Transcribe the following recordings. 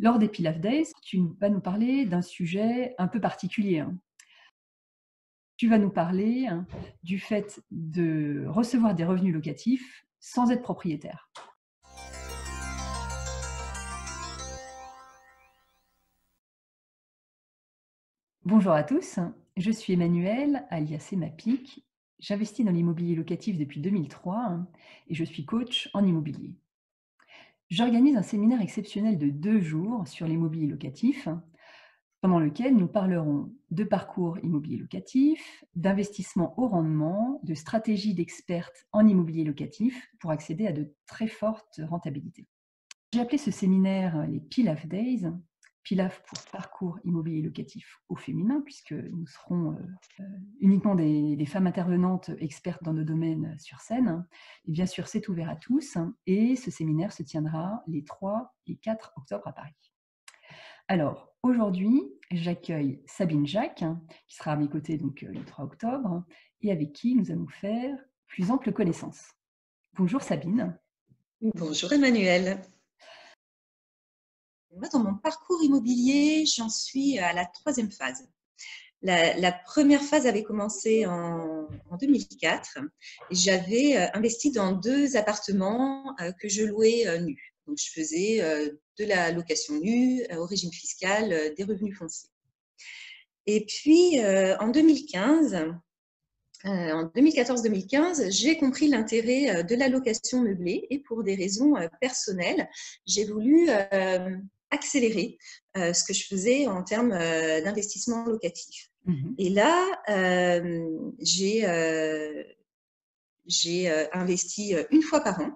Lors des Pilaf Days, tu vas nous parler d'un sujet un peu particulier, hein. Tu vas nous parler, hein, du fait de recevoir des revenus locatifs sans être propriétaire. Bonjour à tous, je suis Emmanuelle, alias Emmapic. J'investis dans l'immobilier locatif depuis 2003, hein, et je suis coach en immobilier. J'organise un séminaire exceptionnel de 2 jours sur l'immobilier locatif, pendant lequel nous parlerons de parcours immobilier locatif, d'investissement au rendement, de stratégie d'experte en immobilier locatif pour accéder à de très fortes rentabilités. J'ai appelé ce séminaire les Pilaf Days, Pilaf pour parcours immobilier locatif au féminin, puisque nous serons uniquement des femmes intervenantes expertes dans nos domaines sur scène. Et bien sûr, c'est ouvert à tous, et ce séminaire se tiendra les 3 et 4 octobre à Paris. Alors, aujourd'hui, j'accueille Sabine Jacques, qui sera à mes côtés donc, le 3 octobre, et avec qui nous allons faire plus ample connaissance. Bonjour Sabine. Bonjour Emmanuel. Moi, dans mon parcours immobilier, j'en suis à la 3e phase. La première phase avait commencé en 2004. J'avais investi dans 2 appartements que je louais nus. Donc, je faisais de la location nue au régime fiscal des revenus fonciers. Et puis, en 2014-2015, j'ai compris l'intérêt de la location meublée et pour des raisons personnelles, j'ai voulu accélérer ce que je faisais en termes d'investissement locatif. Et là, j'ai investi une fois par an.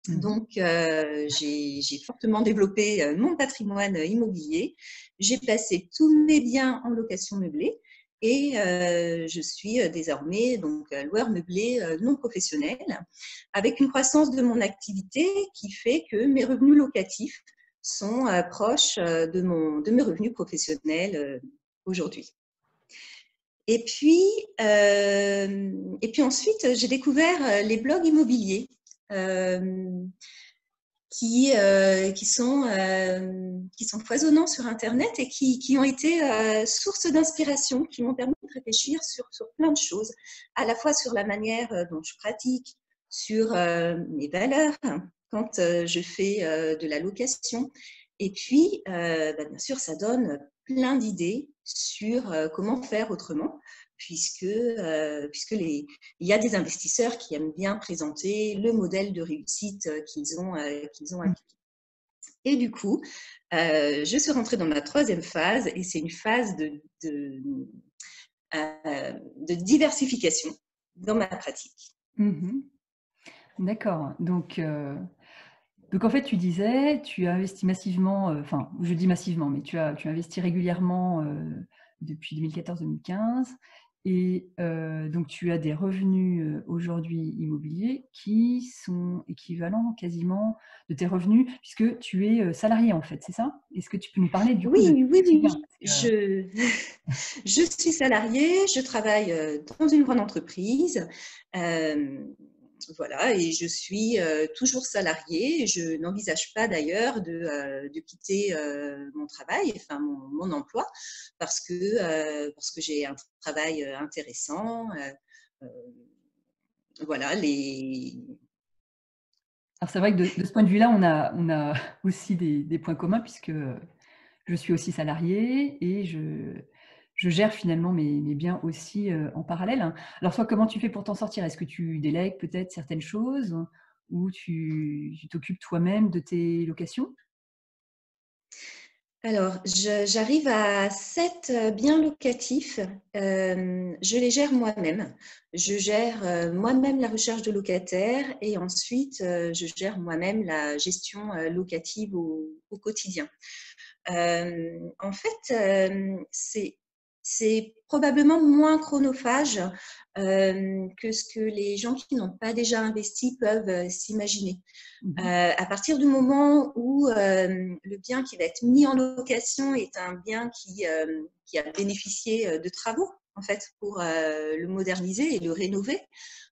Donc, j'ai fortement développé mon patrimoine immobilier. J'ai placé tous mes biens en location meublée et je suis désormais donc loueur meublé non professionnel avec une croissance de mon activité qui fait que mes revenus locatifs sont proches de mes revenus professionnels aujourd'hui. Et puis ensuite, j'ai découvert les blogs immobiliers qui sont foisonnants sur Internet et qui ont été source d'inspiration, qui m'ont permis de réfléchir sur plein de choses, à la fois sur la manière dont je pratique, sur mes valeurs quand je fais de la location. Et puis, bien sûr, ça donne plein d'idées sur comment faire autrement, puisque il y a des investisseurs qui aiment bien présenter le modèle de réussite qu'ils ont appliqué. Et du coup, je suis rentrée dans ma 3e phase et c'est une phase de diversification dans ma pratique. D'accord. Donc, en fait, tu disais, tu as investi massivement, enfin, je dis massivement, mais tu as investi régulièrement depuis 2014-2015. Et donc, tu as des revenus aujourd'hui immobiliers qui sont équivalents quasiment de tes revenus, puisque tu es salarié en fait, c'est ça? Est-ce que tu peux nous parler du coup de Oui. quotidien? Je suis salariée, je travaille dans une grande entreprise. Voilà, et je suis toujours salariée. Je n'envisage pas d'ailleurs de quitter mon travail, enfin mon emploi, parce que j'ai un travail intéressant. Voilà, Alors c'est vrai que de ce point de vue-là, on a aussi des points communs, puisque je suis aussi salariée et je gère finalement mes biens aussi en parallèle. Alors toi, comment tu fais pour t'en sortir? Est-ce que tu délègues peut-être certaines choses ou tu t'occupes toi-même de tes locations? Alors, j'arrive à 7 biens locatifs. Je les gère moi-même. Je gère moi-même la recherche de locataires et ensuite, je gère moi-même la gestion locative au quotidien. En fait, c'est probablement moins chronophage que ce que les gens qui n'ont pas déjà investi peuvent s'imaginer. À partir du moment où le bien qui va être mis en location est un bien qui a bénéficié de travaux, en fait, pour le moderniser et le rénover,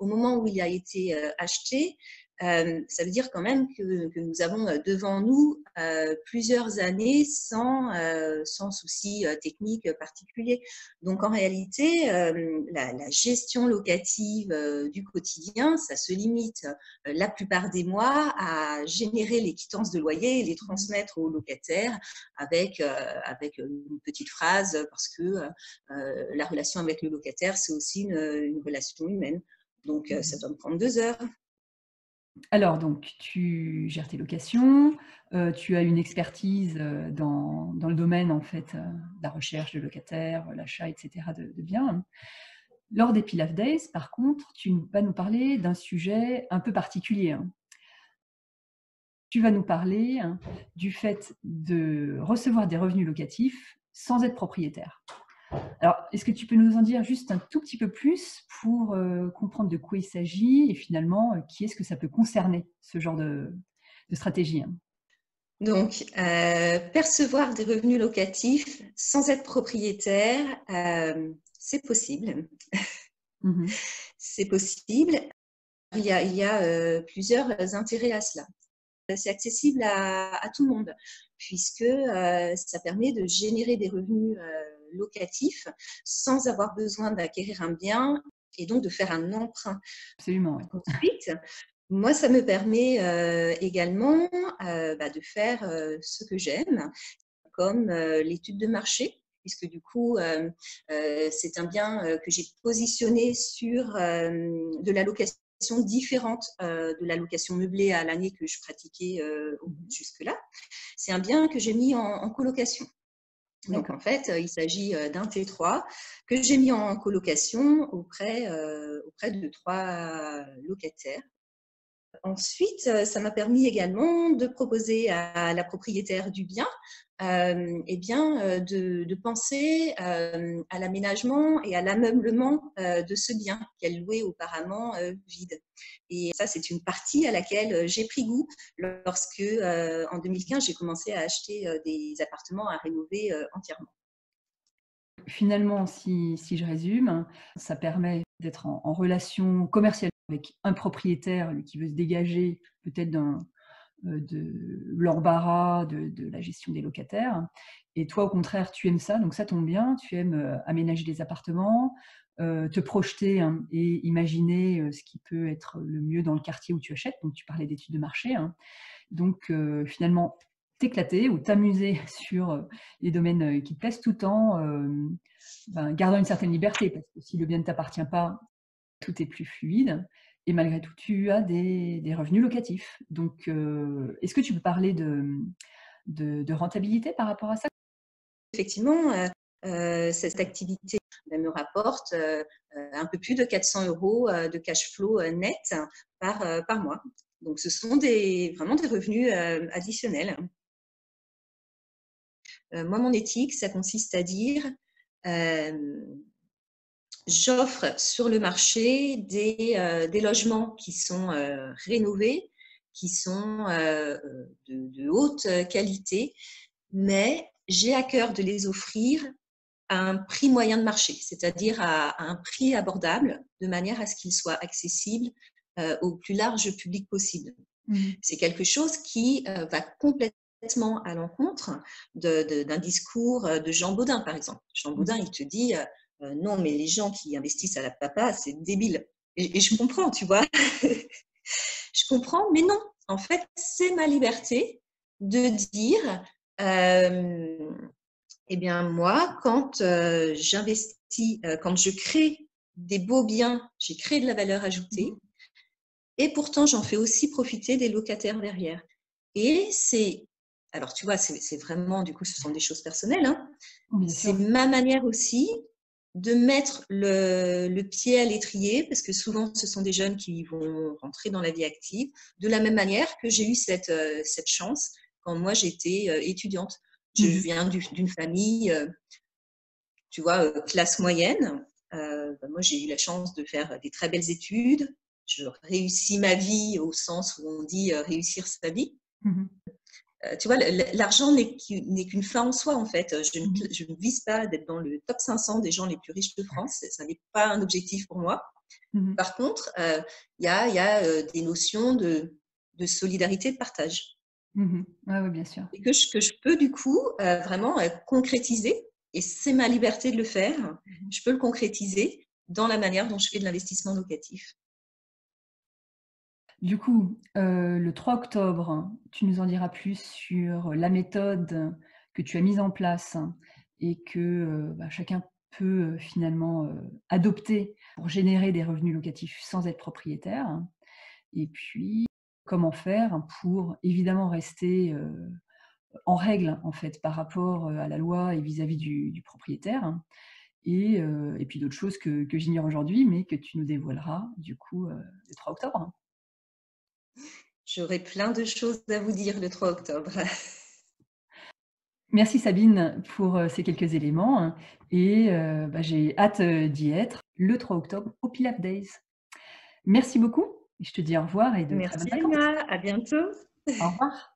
au moment où il a été acheté, ça veut dire quand même que nous avons devant nous plusieurs années sans souci technique particulier. Donc en réalité, la gestion locative du quotidien, ça se limite la plupart des mois à générer les quittances de loyer et les transmettre aux locataires avec une petite phrase parce que la relation avec le locataire, c'est aussi une relation humaine. Donc ça doit me prendre 2 heures. Alors donc, tu gères tes locations, tu as une expertise, dans le domaine en fait, de la recherche de locataires, l'achat et cetera de biens. Lors des Pilaf Days, par contre, tu vas nous parler d'un sujet un peu particulier, hein. Tu vas nous parler, hein, du fait de recevoir des revenus locatifs sans être propriétaire. Alors, est-ce que tu peux nous en dire juste un tout petit peu plus pour, comprendre de quoi il s'agit et finalement, qui est-ce que ça peut concerner, ce genre de stratégie, hein? Donc, percevoir des revenus locatifs sans être propriétaire, c'est possible. Mmh. C'est possible. Il y a plusieurs intérêts à cela. C'est accessible à tout le monde puisque ça permet de générer des revenus locatifs sans avoir besoin d'acquérir un bien et donc de faire un emprunt. Absolument, oui. Ensuite, moi, ça me permet également de faire ce que j'aime, comme l'étude de marché, puisque du coup, c'est un bien que j'ai positionné sur de la location différente de la location meublée à l'année que je pratiquais jusque-là. C'est un bien que j'ai mis en colocation. Donc, D'accord. en fait, il s'agit d'un T3 que j'ai mis en colocation auprès de 3 locataires. Ensuite, ça m'a permis également de proposer à la propriétaire du bien de penser à l'aménagement et à l'ameublement de ce bien qu'elle louait auparavant vide. Et ça, c'est une partie à laquelle j'ai pris goût lorsque, en 2015, j'ai commencé à acheter des appartements à rénover entièrement. Finalement, si je résume, ça permet d'être en relation commerciale avec un propriétaire, lui, qui veut se dégager peut-être de l'embarras de la gestion des locataires. Et toi, au contraire, tu aimes ça, donc ça tombe bien, tu aimes, aménager des appartements, te projeter, hein, et imaginer, ce qui peut être le mieux dans le quartier où tu achètes. Donc tu parlais d'études de marché, hein. Donc finalement, t'éclater ou t'amuser sur, les domaines, qui te plaisent tout en, gardant une certaine liberté. Parce que si le bien ne t'appartient pas, tout est plus fluide et malgré tout, tu as des revenus locatifs. Donc est-ce que tu peux parler de rentabilité par rapport à ça? Effectivement, cette activité me rapporte un peu plus de 400 € de cash flow net par mois. Donc, ce sont vraiment des revenus additionnels. Moi, mon éthique, ça consiste à dire j'offre sur le marché des logements qui sont rénovés, qui sont de haute qualité, mais j'ai à cœur de les offrir à un prix moyen de marché, c'est-à-dire à un prix abordable, de manière à ce qu'il soit accessible au plus large public possible. Mmh. C'est quelque chose qui va complètement à l'encontre d'un discours de Jean Bodin, par exemple. Jean Mmh. Bodin, il te dit non, mais les gens qui investissent à la papa, c'est débile. Et je comprends, tu vois. Je comprends, mais non. En fait, c'est ma liberté de dire eh bien, moi, quand j'investis, quand je crée des beaux biens, j'ai créé de la valeur ajoutée Mmh. et pourtant, j'en fais aussi profiter des locataires derrière. Et alors tu vois, c'est vraiment, du coup, ce sont des choses personnelles, hein. Bien C'est sûr. ma manière aussi de mettre le pied à l'étrier, parce que souvent, ce sont des jeunes qui vont rentrer dans la vie active, de la même manière que j'ai eu cette chance quand moi, j'étais étudiante. Je Mmh. viens d'une famille, tu vois, classe moyenne. Moi, j'ai eu la chance de faire des très belles études. Je réussis ma vie au sens où on dit réussir sa vie. Mmh. Tu vois, l'argent n'est qu'une fin en soi, en fait. Mmh. Je ne vise pas d'être dans le top 500 des gens les plus riches de France. Ça n'est pas un objectif pour moi. Mmh. Par contre, il y a des notions de solidarité, de partage Mmh. Ouais, ouais, bien sûr. et que je peux du coup, vraiment, concrétiser et c'est ma liberté de le faire. Mmh. Je peux le concrétiser dans la manière dont je fais de l'investissement locatif. Du coup, le 3 octobre, tu nous en diras plus sur la méthode que tu as mise en place et que, bah, chacun peut, finalement, adopter pour générer des revenus locatifs sans être propriétaire. Et puis, comment faire pour évidemment rester, en règle, en fait, par rapport, à la loi et vis-à-vis du propriétaire. Et puis d'autres choses que j'ignore aujourd'hui, mais que tu nous dévoileras du coup, le 3 octobre. J'aurai plein de choses à vous dire le 3 octobre. Merci Sabine pour, ces quelques éléments, et bah, j'ai hâte, d'y être le 3 octobre au Pilaf Days. Merci beaucoup et je te dis au revoir et de très bonnes Merci vacances. Léna, à bientôt. Au revoir.